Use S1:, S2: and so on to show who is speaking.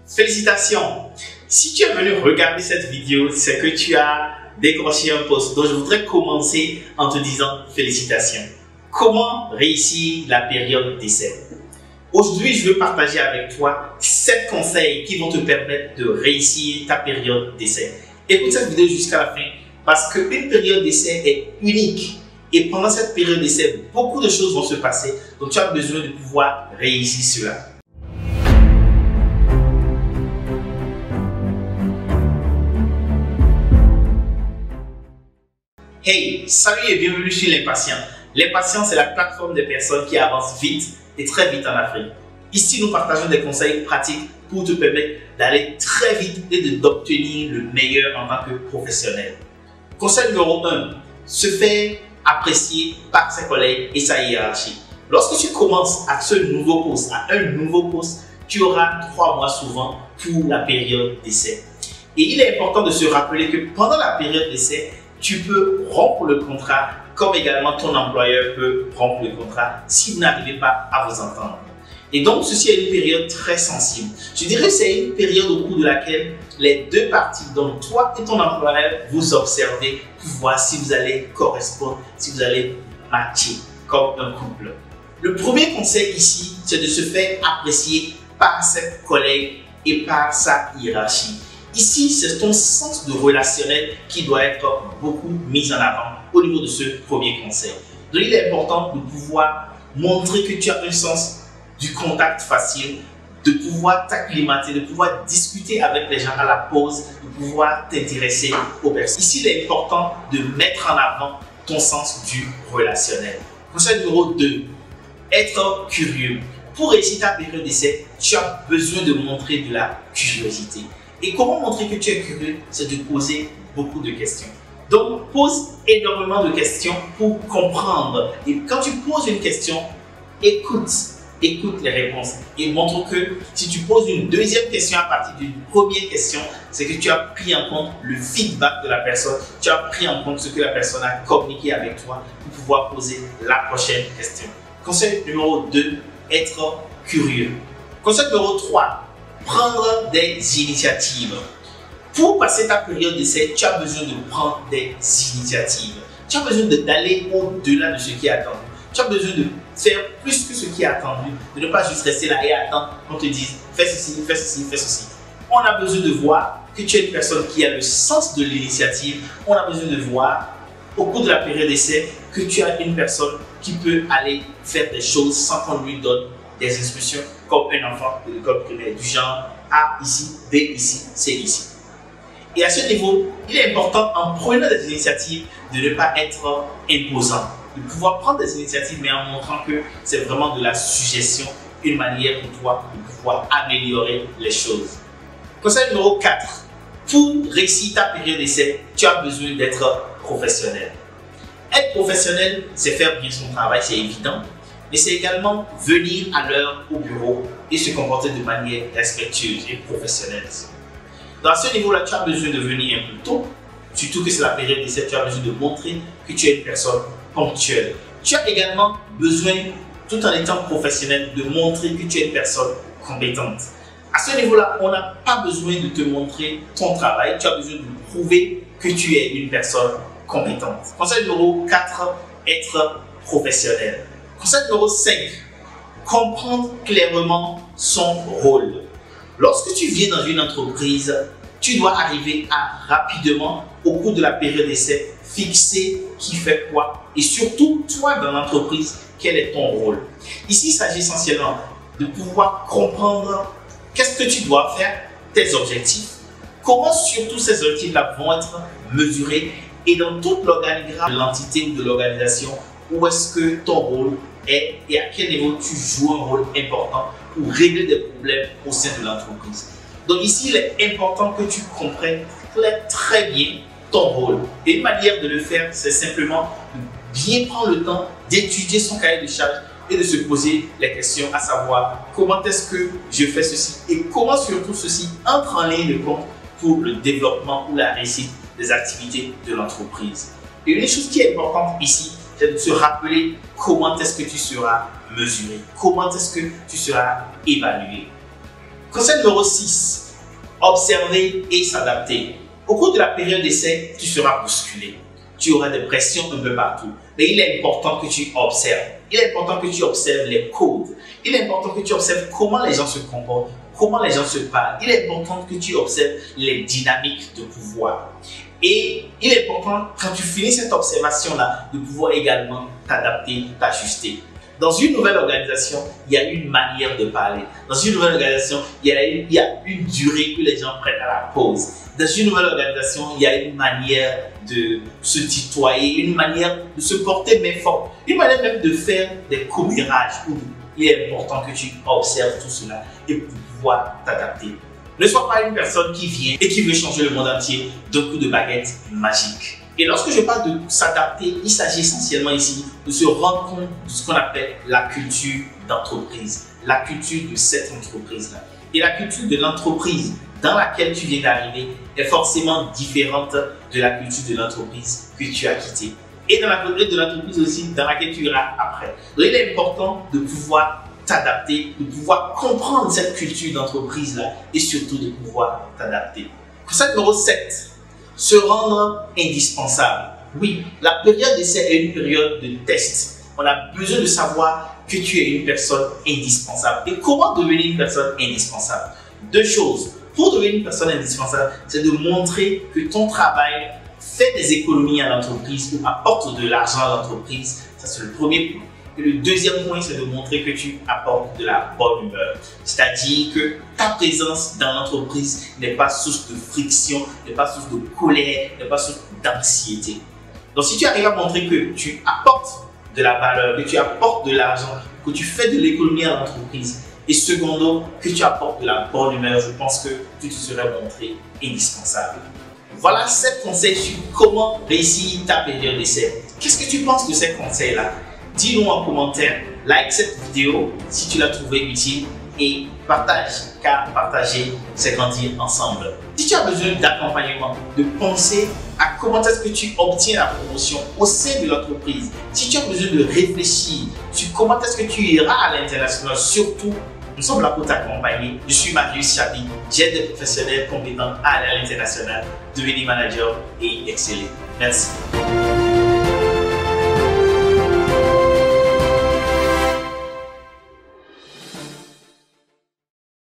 S1: Félicitations! Si tu es venu regarder cette vidéo, c'est que tu as décroché un poste. Donc je voudrais commencer en te disant félicitations. Comment réussir la période d'essai? Aujourd'hui, je veux partager avec toi 7 conseils qui vont te permettre de réussir ta période d'essai. Écoute cette vidéo jusqu'à la fin parce qu'une période d'essai est unique. Et pendant cette période d'essai, beaucoup de choses vont se passer. Donc tu as besoin de pouvoir réussir cela. Hey, salut et bienvenue sur L'Impatient. L'Impatient, c'est la plateforme des personnes qui avancent vite et très vite en Afrique. Ici, nous partageons des conseils pratiques pour te permettre d'aller très vite et d'obtenir le meilleur en tant que professionnel. Conseil numéro 1, se faire apprécier par ses collègues et sa hiérarchie. Lorsque tu commences à un nouveau poste, tu auras 3 mois souvent pour la période d'essai. Et il est important de se rappeler que pendant la période d'essai, tu peux rompre le contrat, comme également ton employeur peut rompre le contrat si vous n'arrivez pas à vous entendre. Et donc, ceci est une période très sensible. Je dirais que c'est une période au cours de laquelle les deux parties, donc toi et ton employeur, vous observez pour voir si vous allez correspondre, si vous allez matcher comme un couple. Le premier conseil ici, c'est de se faire apprécier par ses collègues et par sa hiérarchie. Ici, c'est ton sens de relationnel qui doit être beaucoup mis en avant au niveau de ce premier conseil. Donc, il est important de pouvoir montrer que tu as un sens du contact facile, de pouvoir t'acclimater, de pouvoir discuter avec les gens à la pause, de pouvoir t'intéresser aux personnes. Ici, il est important de mettre en avant ton sens du relationnel. Conseil numéro 2, être curieux. Pour réussir ta période d'essai, tu as besoin de montrer de la curiosité. Et comment montrer que tu es curieux? C'est de poser beaucoup de questions. Donc, pose énormément de questions pour comprendre. Et quand tu poses une question, écoute les réponses. Et montre que si tu poses une deuxième question à partir d'une première question, c'est que tu as pris en compte le feedback de la personne. Tu as pris en compte ce que la personne a communiqué avec toi pour pouvoir poser la prochaine question. Conseil numéro 2, être curieux. Conseil numéro 3, prendre des initiatives. Pour passer ta période d'essai, tu as besoin de prendre des initiatives. Tu as besoin d'aller au-delà de ce qui est attendu. Tu as besoin de faire plus que ce qui est attendu, de ne pas juste rester là et attendre qu'on te dise fais ceci, fais ceci, fais ceci. On a besoin de voir que tu es une personne qui a le sens de l'initiative. On a besoin de voir au cours de la période d'essai que tu es une personne qui peut aller faire des choses sans qu'on lui donne des instructions comme un enfant de l'école primaire du genre A ici, B ici, C ici. Et à ce niveau, il est important en prenant des initiatives de ne pas être imposant, de pouvoir prendre des initiatives mais en montrant que c'est vraiment de la suggestion, une manière pour toi de pouvoir améliorer les choses. Conseil numéro 4, pour réussir ta période d'essai, tu as besoin d'être professionnel. Être professionnel, c'est faire bien son travail, c'est évident. Mais c'est également venir à l'heure au bureau et se comporter de manière respectueuse et professionnelle. Dans ce niveau-là, tu as besoin de venir un peu tôt, surtout que c'est la période d'essai, tu as besoin de montrer que tu es une personne ponctuelle. Tu as également besoin, tout en étant professionnel, de montrer que tu es une personne compétente. À ce niveau-là, on n'a pas besoin de te montrer ton travail, tu as besoin de prouver que tu es une personne compétente. Conseil numéro 4, être professionnel. Conseil numéro 5, comprendre clairement son rôle. Lorsque tu viens dans une entreprise, tu dois arriver à rapidement, au cours de la période d'essai, fixer qui fait quoi et surtout, toi dans l'entreprise, quel est ton rôle. Ici, il s'agit essentiellement de pouvoir comprendre qu'est-ce que tu dois faire, tes objectifs, comment surtout ces objectifs-là vont être mesurés et dans toute l'organigramme de l'entité ou de l'organisation, où est-ce que ton rôle est et à quel niveau tu joues un rôle important pour régler des problèmes au sein de l'entreprise. Donc ici, il est important que tu comprennes très bien ton rôle. Et une manière de le faire, c'est simplement de bien prendre le temps d'étudier son cahier de charges et de se poser les questions, à savoir comment est-ce que je fais ceci et comment surtout ceci entre en ligne de compte pour le développement ou la réussite des activités de l'entreprise. Et une chose qui est importante ici, c'est de se rappeler comment est-ce que tu seras mesuré, comment est-ce que tu seras évalué. Conseil numéro 6, observer et s'adapter. Au cours de la période d'essai, tu seras bousculé. Tu auras des pressions un peu partout. Mais il est important que tu observes. Il est important que tu observes les codes. Il est important que tu observes comment les gens se comportent, comment les gens se parlent. Il est important que tu observes les dynamiques de pouvoir. Et il est important, quand tu finis cette observation-là, de pouvoir également t'adapter, t'ajuster. Dans une nouvelle organisation, il y a une manière de parler. Dans une nouvelle organisation, il y a une durée que les gens prennent à la pause. Dans une nouvelle organisation, il y a une manière de se tutoyer, une manière de se porter main forte, une manière même de faire des commérages. Il est important que tu observes tout cela et pour pouvoir t'adapter. Ne sois pas une personne qui vient et qui veut changer le monde entier d'un coup de baguette magique. Et lorsque je parle de s'adapter, il s'agit essentiellement ici de se rendre compte de ce qu'on appelle la culture d'entreprise, la culture de cette entreprise-là. Et la culture de l'entreprise dans laquelle tu viens d'arriver est forcément différente de la culture de l'entreprise que tu as quittée. Et dans la culture de l'entreprise aussi dans laquelle tu iras après. Donc il est important de pouvoir t'adapter, de pouvoir comprendre cette culture d'entreprise-là et surtout de pouvoir t'adapter. Conseil numéro 7. Se rendre indispensable. Oui, la période d'essai est une période de test. On a besoin de savoir que tu es une personne indispensable. Et comment devenir une personne indispensable? Deux choses. Pour devenir une personne indispensable, c'est de montrer que ton travail fait des économies à l'entreprise ou apporte de l'argent à l'entreprise. Ça, c'est le premier point. Et le deuxième point, c'est de montrer que tu apportes de la bonne humeur. C'est-à-dire que ta présence dans l'entreprise n'est pas source de friction, n'est pas source de colère, n'est pas source d'anxiété. Donc, si tu arrives à montrer que tu apportes de la valeur, que tu apportes de l'argent, que tu fais de l'économie à l'entreprise, et secondo, que tu apportes de la bonne humeur, je pense que tu te serais montré indispensable. Voilà 7 conseils sur comment réussir ta période d'essai. Qu'est-ce que tu penses de ces conseils-là? Dis-nous en commentaire, like cette vidéo si tu l'as trouvée utile et partage, car partager, c'est grandir ensemble. Si tu as besoin d'accompagnement, de penser à comment est-ce que tu obtiens la promotion au sein de l'entreprise, si tu as besoin de réfléchir sur comment est-ce que tu iras à l'international, surtout, nous sommes là pour t'accompagner. Je suis Marius Chabi, j'aide des professionnels compétents à aller à l'international, devenir manager et exceller. Merci.